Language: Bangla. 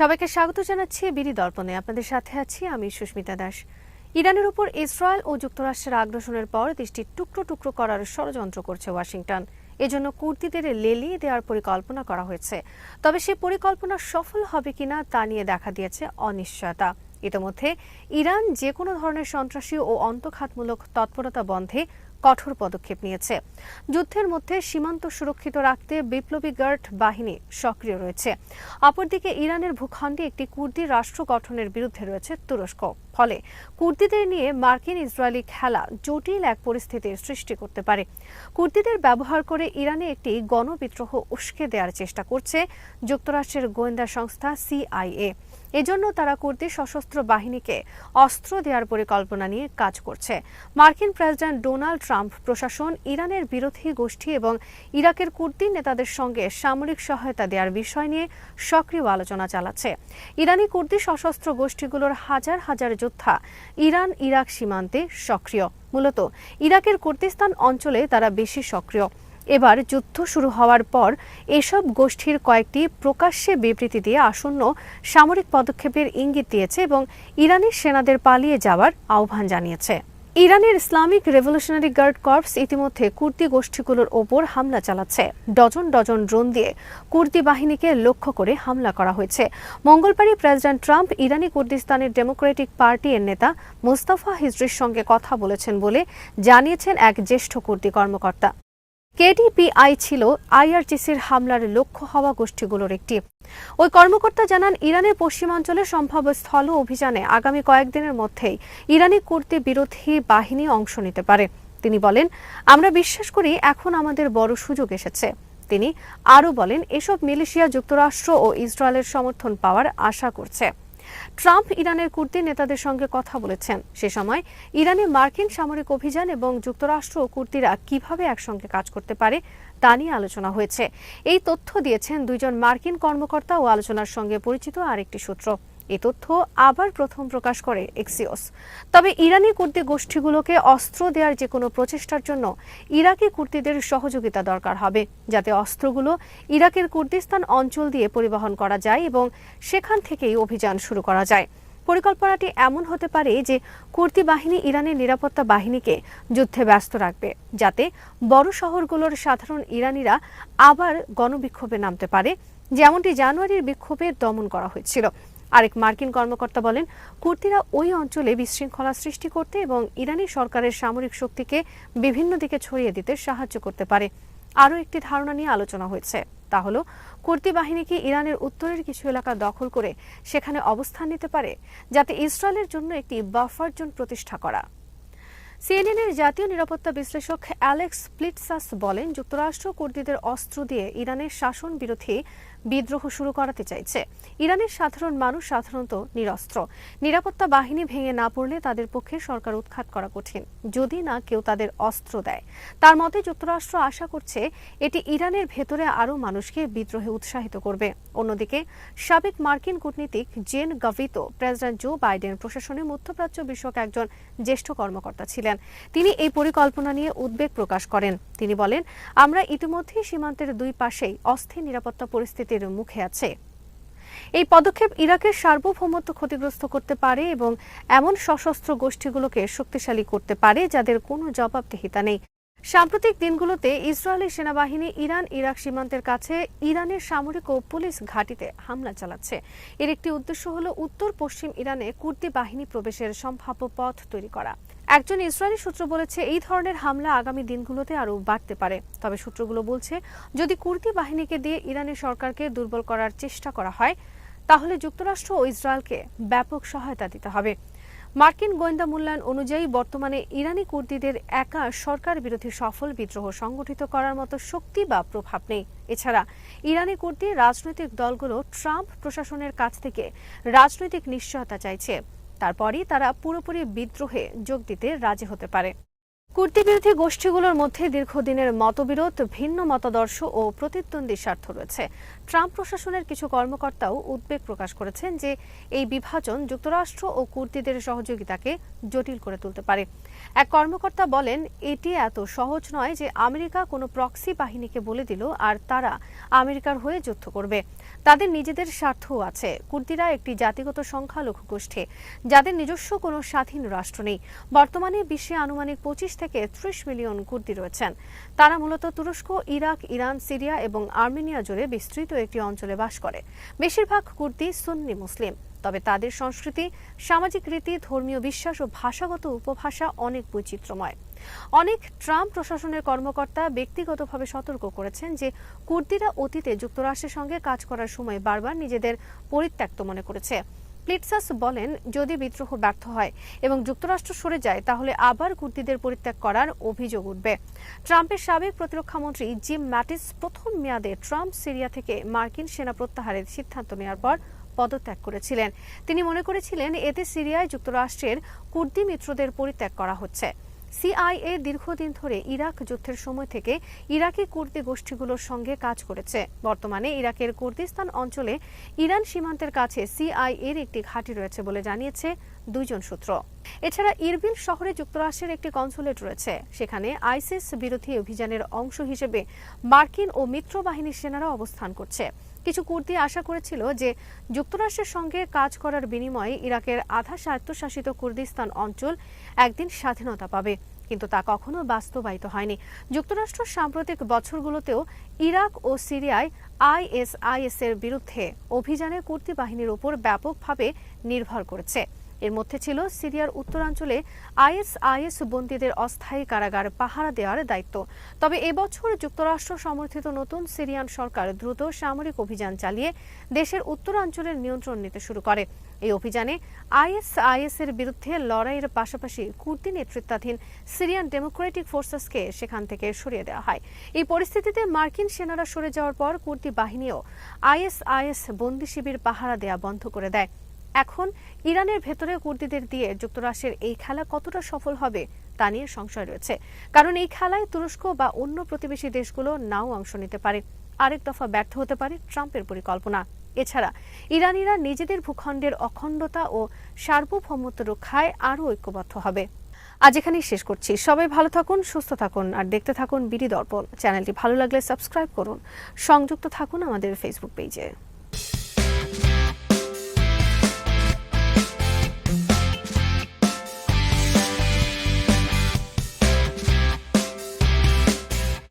সবাইকে স্বাগত জানাচ্ছি বিডি দর্পণে। আপনাদের সাথে আছি আমি সুস্মিতা দাস। ইরানের উপর ইসরায়েল ও যুক্তরাষ্ট্রের আগ্রাসনের পর দেশটি টুকরো টুকরো করার ষড়যন্ত্র করছে ওয়াশিংটন। এজন্য কুর্দিদের লেলিয়ে দেওয়ার পরিকল্পনা করা হয়েছে। তবে সেই পরিকল্পনা সফল হবে কিনা তা নিয়ে দেখা দিয়েছে অনিশ্চয়তা। ইতিমধ্যে ইরান যে কোনো ধরনের সন্ত্রাসী ও অন্তঃঘাতমূলক তৎপরতা বন্ধে কঠোর পদক্ষেপ নিয়েছে। যুদ্ধের মধ্যে সীমান্ত সুরক্ষিত রাখতে বিপ্লবী গার্ড বাহিনী সক্রিয় রয়েছে। অপরদিকে ইরানের ভূখণ্ডে একটি কুর্দি রাষ্ট্র গঠনের বিরুদ্ধে রয়েছে তুরস্ক। ফলে কুর্দিদের নিয়ে মার্কিন ইসরায়েলি খেলা জটিল এক পরিস্থিতির সৃষ্টি করতে পারে। কুর্দিদের ব্যবহার করে ইরানে একটি গণবিদ্রোহ উস্কে দেওয়ার চেষ্টা করছে যুক্তরাষ্ট্রের গোয়েন্দা সংস্থা সিআইএ। এজন্য তারা কুর্দি সশস্ত্র বাহিনীকে অস্ত্র দেওয়ার পরিকল্পনা নিয়ে কাজ করছে। মার্কিন প্রেসিডেন্ট ডোনাল্ড ট্রাম্প প্রশাসন ইরানের বিরোধী গোষ্ঠী এবং ইরাকের কুর্দি নেতাদের সঙ্গে সামরিক সহায়তা দেওয়ার বিষয় নিয়ে সক্রিয় আলোচনা চালাচ্ছে। ইরানি কুর্দি সশস্ত্র গোষ্ঠীগুলোর হাজার হাজার যোদ্ধা ইরান ইরাক সীমান্তে সক্রিয়। মূলত ইরাকের কুর্দিস্তান অঞ্চলে তারা বেশি সক্রিয়। এবার যুদ্ধ শুরু হওয়ার পর এসব গোষ্ঠীর কয়েকটি প্রকাশ্যে বিবৃতি দিয়ে আসন্ন সামরিক পদক্ষেপের ইঙ্গিত দিয়েছে এবং ইরানি সেনাদের পালিয়ে যাওয়ার আহ্বান জানিয়েছে। ইরানের ইসলামিক রেভলিউশনারি গার্ড কর্পস ইতিমধ্যে কুর্দি গোষ্ঠীগুলোর ওপর হামলা চালাচ্ছে। ডজন ডজন ড্রোন দিয়ে কুর্দি বাহিনীকে লক্ষ্য করে হামলা করা হয়েছে। মঙ্গলবারই প্রেসিডেন্ট ট্রাম্প ইরানি কুর্দিস্তানের ডেমোক্রেটিক পার্টি এর নেতা মোস্তাফা হিজরির সঙ্গে কথা বলেছেন বলে জানিয়েছেন এক জ্যেষ্ঠ কুর্দি কর্মকর্তা। কেডিপিআই ছিল আইআরজিসির হামলার লক্ষ্য হওয়া গোষ্ঠীগুলোর একটি। ওই কর্মকর্তা জানান, ইরানের পশ্চিমাঞ্চলে সম্ভাব্য স্থল অভিযানে আগামী কয়েকদিনের মধ্যেই ইরানি কুর্দি বিরোধী বাহিনী অংশ নিতে পারে। তিনি বলেন, আমরা বিশ্বাস করি এখন আমাদের বড় সুযোগ এসেছে। তিনি আরও বলেন, এসব মিলিশিয়া যুক্তরাষ্ট্র ও ইসরায়েলের সমর্থন পাওয়ার আশা করছে। ট্রাম্প ইরানের কুর্দি নেতাদের সঙ্গে কথা বলেছেন। সে সময় ইরানে মার্কিন সামরিক অভিযান এবং যুক্তরাষ্ট্র ও কুর্দিরা কিভাবে একসঙ্গে কাজ করতে পারে তা নিয়ে আলোচনা হয়েছে। এই তথ্য দিয়েছেন দুইজন মার্কিন কর্মকর্তা ও আলোচনার সঙ্গে পরিচিত আরেকটি সূত্র। এই তথ্য আবার প্রথম প্রকাশ করে এক্সিওস। তবে ইরানি কুর্দি গোষ্ঠীগুলোকে অস্ত্র দেওয়ার যে কোনো প্রচেষ্টার জন্য ইরাকি কুর্দিদের সহযোগিতা দরকার হবে, যাতে অস্ত্রগুলো ইরাকের কুর্দিস্তান অঞ্চল দিয়ে পরিবহন করা যায় এবং সেখান থেকেই অভিযান শুরু করা যায়। পরিকল্পনাটি এমন হতে পারে যে কুর্দি বাহিনী ইরানের নিরাপত্তা বাহিনীকে যুদ্ধে ব্যস্ত রাখবে, যাতে বড় শহরগুলোর সাধারণ ইরানিরা আবার গণবিক্ষোভে নামতে পারে, যেমনটি জানুয়ারির বিক্ষোভে দমন করা হয়েছিল। আরেক মার্কিন কর্মকর্তা বলেন, কুর্দিরা ওই অঞ্চলে বিশৃঙ্খলা সৃষ্টি করতে এবং ইরানি সরকারের সামরিক শক্তিকে বিভিন্ন দিকে ছড়িয়ে দিতে সাহায্য করতে পারে। আরও একটি ধারণা নিয়ে আলোচনা হয়েছে, তা হলো কুর্দি বাহিনীকে ইরানের উত্তরের কিছু এলাকা দখল করে সেখানে অবস্থান নিতে পারে, যাতে ইসরায়েলের জন্য একটি বাফার জোন প্রতিষ্ঠা করা। সিএনএনের জাতীয় নিরাপত্তা বিশ্লেষক অ্যালেক্স প্লিটসাস বলেন, যুক্তরাষ্ট্র কুর্দিদের অস্ত্র দিয়ে ইরানের শাসন বিরোধী বিদ্রোহ শুরু করাতে চাইছে। ইরানের সাধারণ মানুষ সাধারণত নিরস্ত্র। নিরাপত্তা বাহিনী ভেঙে না পড়লে তাদের পক্ষে সরকার উৎখাত করা কঠিন, যদি না কেউ তাদের অস্ত্র দেয়। তার মতে যুক্তরাষ্ট্র আশা করছে এটি ইরানের ভেতরে আরও মানুষকে বিদ্রোহে উৎসাহিত করবে। অন্যদিকে সাবেক মার্কিন কূটনীতিক জেন গাভিতো প্রেসিডেন্ট জো বাইডেন প্রশাসনে মধ্যপ্রাচ্য বিষয়ক একজন জ্যেষ্ঠ কর্মকর্তা ছিলেন। তিনি এই পরিকল্পনা নিয়ে উদ্বেগ প্রকাশ করেন। তিনি বলেন, আমরা ইতিমধ্যেই সীমান্তের দুই পাশেই অস্থির নিরাপত্তা পরিস্থিতির মুখে আছে। এই পদক্ষেপ ইরাকের সার্বভৌমত্ব ক্ষতিগ্রস্ত করতে পারে এবং এমন সশস্ত্র গোষ্ঠীগুলোকে শক্তিশালী করতে পারে যাদের কোনো জবাবদিহিতা নেই। সাম্প্রতিক দিনগুলোতে ইসরায়েলি সেনাবাহিনী ইরান ইরাক সীমান্তের কাছে ইরানের সামরিক ও পুলিশ ঘাঁটিতে হামলা চালাচ্ছে। এর একটি উদ্দেশ্য হল উত্তর পশ্চিম ইরানে কুর্দি বাহিনী প্রবেশের সম্ভাব্য পথ তৈরি করা। একজন ইসরায়েলি সূত্র বলেছে, এই ধরনের হামলা আগামী দিনগুলোতে আরও বাড়তে পারে। তবে সূত্রগুলো বলছে, যদি কুর্দি বাহিনীকে দিয়ে ইরানি সরকারকে দুর্বল করার চেষ্টা করা হয়, তাহলে যুক্তরাষ্ট্র ও ইসরায়েলকে ব্যাপক সহায়তা দিতে হবে। মার্কিন গোয়েন্দা মূল্যায়ন অনুযায়ী বর্তমানে ইরানি কুর্দিদের একা সরকার বিরোধী সফল বিদ্রোহ সংগঠিত করার মতো শক্তি বা প্রভাব নেই। এছাড়া ইরানি কুর্দি রাজনৈতিক দলগুলো ট্রাম্প প্রশাসনের কাছ থেকে রাজনৈতিক নিশ্চয়তা চাইছে। তারপরই তারা পুরোপুরি বিদ্রোহে যোগ দিতে রাজি হতে পারে। কুর্দি বিরোধী গোষ্ঠীগুলোর মধ্যে দীর্ঘদিনের মতবিরোধ, ভিন্ন মতাদর্শ ও প্রতিদ্বন্দ্বী স্বার্থ রয়েছে। ট্রাম্প প্রশাসনের কিছু কর্মকর্তাও উদ্বেগ প্রকাশ করেছেন যে এই বিভাজন যুক্তরাষ্ট্র ও কুর্দিদের সহযোগিতাকে জটিল করে তুলতে পারে। এক কর্মকর্তা বলেন, এটি এত সহজ নয় যে আমেরিকা কোনো প্রক্সি বাহিনীকে বলে দিল আর তারা আমেরিকার হয়ে যুদ্ধ করবে। তাদের নিজেদের স্বার্থও আছে। কুর্দিরা একটি জাতিগত সংখ্যালঘু গোষ্ঠী, যাদের নিজস্ব কোনো স্বাধীন রাষ্ট্র নেই। বর্তমানে বিশ্বে আনুমানিক 25 থেকে 30 মিলিয়ন কুর্দি রয়েছেন। তারা মূলত তুরস্ক, ইরাক, ইরান, সিরিয়া এবং আর্মেনিয়া জুড়ে বিস্তৃত একটি অঞ্চলে বাস করে। বেশিরভাগ কুর্দি সুন্নি মুসলিম, তবে তাদের সংস্কৃতি, সামাজিক রীতি, ধর্মীয় বিশ্বাস ও ভাষাগত উপভাষা অনেক বৈচিত্র্যময়। অনেক ট্রাম্প প্রশাসনের কর্মকর্তা ব্যক্তিগতভাবে সতর্ক করেছেন যে কুর্দিরা অতীতে যুক্তরাষ্ট্রের সঙ্গে কাজ করার সময় বারবার নিজেদের পরিত্যক্ত মনে করেছে। প্লিটসাস বলেন, যদি বিদ্রোহ ব্যর্থ হয় এবং যুক্তরাষ্ট্র সরে যায় তাহলে আবার কুর্দিদের পরিত্যাগ করার অভিযোগ উঠবে। ট্রাম্পের সাবেক প্রতিরক্ষামন্ত্রী জিম ম্যাটিস প্রথম মেয়াদে ট্রাম্প সিরিয়া থেকে মার্কিন সেনা প্রত্যাহারের সিদ্ধান্ত নেওয়ার পর পদত্যাগ করেছিলেন। তিনি মনে করেছিলেন এতে সিরিয়ায় যুক্তরাষ্ট্রের কুর্দি মিত্রদের পরিত্যাগ করা হচ্ছে। সিআইএ দীর্ঘদিন ধরে ইরাক যুদ্ধের সময় থেকে ইরাকি কুর্দি গোষ্ঠীগুলোর সঙ্গে কাজ করেছে। বর্তমানে ইরাকের কুর্দিস্তান অঞ্চলে ইরান সীমান্তের কাছে সিআইএর একটি ঘাঁটি রয়েছে বলে জানিয়েছে দুইজন সূত্র। এছাড়া ইরবিল শহরে যুক্তরাষ্ট্রের একটি কনসুলেট রয়েছে। সেখানে আইসিস বিরোধী অভিযানের অংশ হিসেবে মার্কিন ও মিত্র বাহিনীর সেনারা অবস্থান করছে। কিছু কুর্দি আশা করেছিল যে যুক্তরাষ্ট্রের সঙ্গে কাজ করার বিনিময়ে ইরাকের আধা স্বায়ত্তশাসিত কুর্দিস্তান অঞ্চল একদিন স্বাধীনতা পাবে, কিন্তু তা কখনো বাস্তবায়িত হয়নি। যুক্তরাষ্ট্র সাম্প্রতিক বছরগুলোতেও ইরাক ও সিরিয়ায় আইএসআইএস এর বিরুদ্ধে অভিযানে কুর্দি বাহিনীর উপর ব্যাপকভাবে নির্ভর করেছে। এর মধ্যে ছিল সিরিয়ার উত্তরাঞ্চলে আইএসআইএস বন্দীদের অস্থায়ী কারাগার পাহারা দেওয়ার দায়িত্ব। তবে এবছর যুক্তরাষ্ট্র সমর্থিত নতুন সিরিয়ান সরকার দ্রুত সামরিক অভিযান চালিয়ে দেশের উত্তরাঞ্চলের নিয়ন্ত্রণ নিতে শুরু করে। এই অভিযানে আইএসআইএস এর বিরুদ্ধে লড়াইয়ের পাশাপাশি কুর্দি নেতৃত্বাধীন সিরিয়ান ডেমোক্রেটিক ফোর্সেসকে সেখান থেকে সরিয়ে দেওয়া হয়। এই পরিস্থিতিতে মার্কিন সেনারা সরে যাওয়ার পর কুর্দি বাহিনীও আইএসআইএস বন্দী শিবির পাহারা দেওয়া বন্ধ করে দেয়। এখন ইরানের ভেতরে কুর্দিদের দিয়ে যুক্তরাষ্ট্রের এই খেলা কতটা সফল হবে তা নিয়ে সংশয় রয়েছে, কারণ এই খেলায় তুরস্ক বা অন্য প্রতিবেশী দেশগুলো নাও অংশ নিতে পারে। আরেক দফা ব্যর্থ হতে পারে ট্রাম্পের পরিকল্পনা। এছাড়া ইরানিরা নিজেদের ভূখণ্ডের অখণ্ডতা ও সার্বভৌমত্ব রক্ষায় আরও ঐক্যবদ্ধ হবে। আজ এখানেই শেষ করছি। সবাই ভালো থাকুন, সুস্থ থাকুন আর দেখতে থাকুন বিডি দর্পণ। চ্যানেলটি ভালো লাগলে সাবস্ক্রাইব করুন। সংযুক্ত থাকুন আমাদের ফেসবুক পেজে।